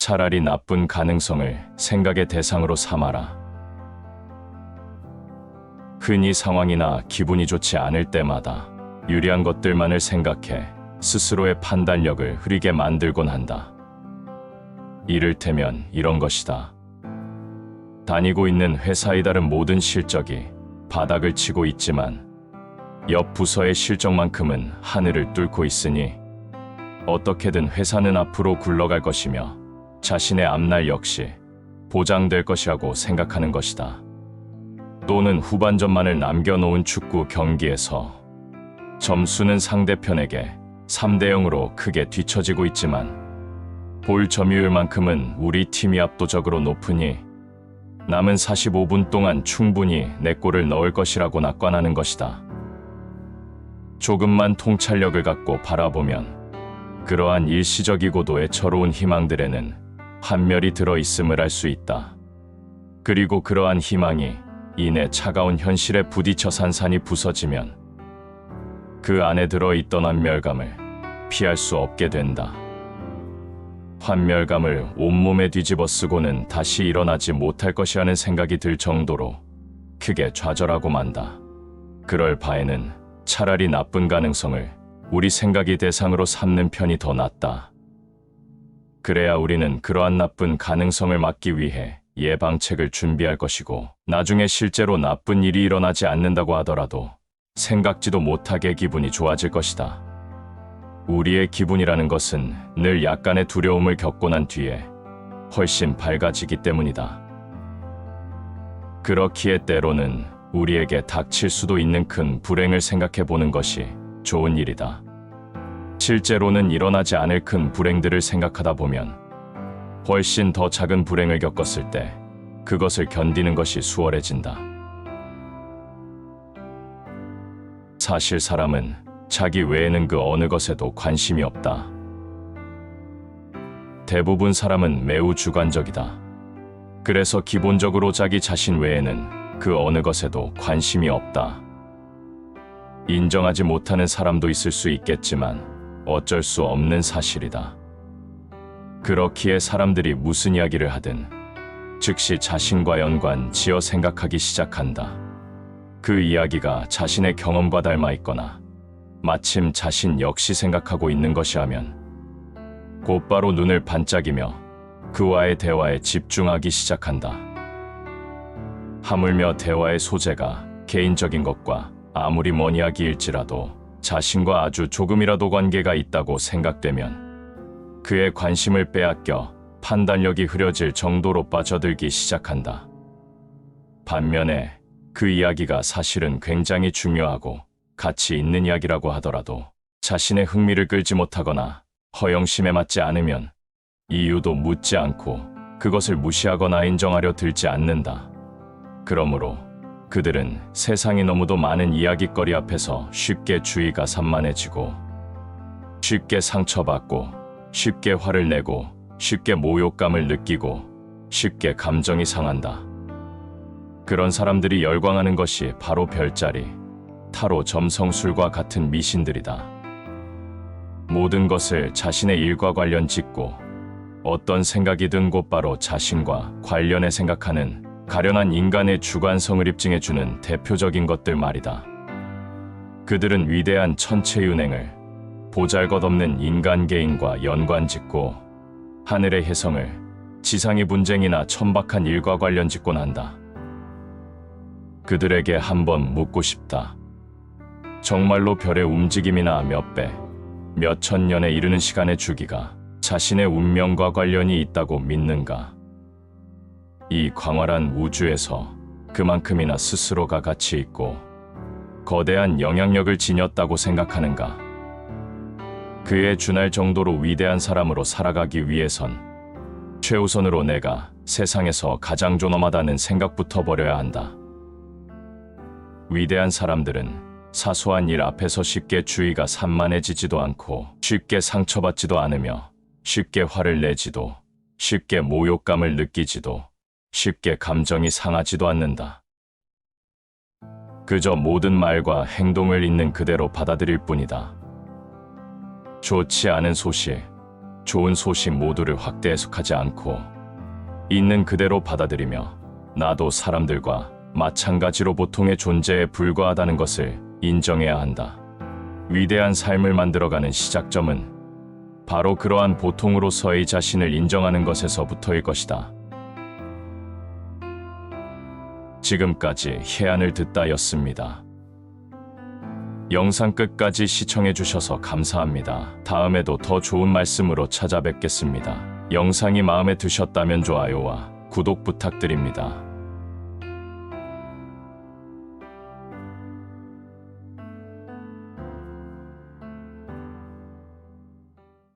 차라리 나쁜 가능성을 생각의 대상으로 삼아라. 흔히 상황이나 기분이 좋지 않을 때마다 유리한 것들만을 생각해 스스로의 판단력을 흐리게 만들곤 한다. 이를테면 이런 것이다. 다니고 있는 회사의 다른 모든 실적이 바닥을 치고 있지만 옆 부서의 실적만큼은 하늘을 뚫고 있으니 어떻게든 회사는 앞으로 굴러갈 것이며 자신의 앞날 역시 보장될 것이라고 생각하는 것이다. 또는 후반전만을 남겨놓은 축구 경기에서 점수는 상대편에게 3대 0으로 크게 뒤처지고 있지만 볼 점유율만큼은 우리 팀이 압도적으로 높으니 남은 45분 동안 충분히 내 골을 넣을 것이라고 낙관하는 것이다. 조금만 통찰력을 갖고 바라보면 그러한 일시적이고도 애처로운 희망들에는 환멸이 들어있음을 알 수 있다. 그리고 그러한 희망이 이내 차가운 현실에 부딪혀 산산이 부서지면 그 안에 들어있던 환멸감을 피할 수 없게 된다. 환멸감을 온몸에 뒤집어 쓰고는 다시 일어나지 못할 것이라는 생각이 들 정도로 크게 좌절하고 만다. 그럴 바에는 차라리 나쁜 가능성을 우리 생각의 대상으로 삼는 편이 더 낫다. 그래야 우리는 그러한 나쁜 가능성을 막기 위해 예방책을 준비할 것이고 나중에 실제로 나쁜 일이 일어나지 않는다고 하더라도 생각지도 못하게 기분이 좋아질 것이다. 우리의 기분이라는 것은 늘 약간의 두려움을 겪고 난 뒤에 훨씬 밝아지기 때문이다. 그렇기에 때로는 우리에게 닥칠 수도 있는 큰 불행을 생각해 보는 것이 좋은 일이다. 실제로는 일어나지 않을 큰 불행들을 생각하다 보면 훨씬 더 작은 불행을 겪었을 때 그것을 견디는 것이 수월해진다. 사실 사람은 자기 외에는 그 어느 것에도 관심이 없다. 대부분 사람은 매우 주관적이다. 그래서 기본적으로 자기 자신 외에는 그 어느 것에도 관심이 없다. 인정하지 못하는 사람도 있을 수 있겠지만 어쩔 수 없는 사실이다. 그렇기에 사람들이 무슨 이야기를 하든 즉시 자신과 연관 지어 생각하기 시작한다. 그 이야기가 자신의 경험과 닮아 있거나 마침 자신 역시 생각하고 있는 것이라면 곧바로 눈을 반짝이며 그와의 대화에 집중하기 시작한다. 하물며 대화의 소재가 개인적인 것과 아무리 먼 이야기일지라도 자신과 아주 조금이라도 관계가 있다고 생각되면 그의 관심을 빼앗겨 판단력이 흐려질 정도로 빠져들기 시작한다. 반면에 그 이야기가 사실은 굉장히 중요하고 가치 있는 이야기라고 하더라도 자신의 흥미를 끌지 못하거나 허영심에 맞지 않으면 이유도 묻지 않고 그것을 무시하거나 인정하려 들지 않는다. 그러므로 그들은 세상이 너무도 많은 이야깃거리 앞에서 쉽게 주의가 산만해지고 쉽게 상처받고 쉽게 화를 내고 쉽게 모욕감을 느끼고 쉽게 감정이 상한다. 그런 사람들이 열광하는 것이 바로 별자리, 타로 점성술과 같은 미신들이다. 모든 것을 자신의 일과 관련 짓고 어떤 생각이든 곧바로 자신과 관련해 생각하는 가련한 인간의 주관성을 입증해주는 대표적인 것들 말이다. 그들은 위대한 천체윤행을 보잘것없는 인간개인과 연관짓고 하늘의 혜성을 지상의 분쟁이나 천박한 일과 관련 짓곤 한다. 그들에게 한번 묻고 싶다. 정말로 별의 움직임이나 몇 배, 몇 천 년에 이르는 시간의 주기가 자신의 운명과 관련이 있다고 믿는가? 이 광활한 우주에서 그만큼이나 스스로가 가치 있고 거대한 영향력을 지녔다고 생각하는가? 그에 준할 정도로 위대한 사람으로 살아가기 위해선 최우선으로 내가 세상에서 가장 존엄하다는 생각부터 버려야 한다. 위대한 사람들은 사소한 일 앞에서 쉽게 주의가 산만해지지도 않고 쉽게 상처받지도 않으며 쉽게 화를 내지도 쉽게 모욕감을 느끼지도 쉽게 감정이 상하지도 않는다. 그저 모든 말과 행동을 있는 그대로 받아들일 뿐이다. 좋지 않은 소식, 좋은 소식 모두를 확대 해석하지 않고 있는 그대로 받아들이며 나도 사람들과 마찬가지로 보통의 존재에 불과하다는 것을 인정해야 한다. 위대한 삶을 만들어가는 시작점은 바로 그러한 보통으로서의 자신을 인정하는 것에서부터일 것이다. 지금까지 해안을 듣다였습니다. 영상 끝까지 시청해주셔서 감사합니다. 다음에도 더 좋은 말씀으로 찾아뵙겠습니다. 영상이 마음에 드셨다면 좋아요와 구독 부탁드립니다.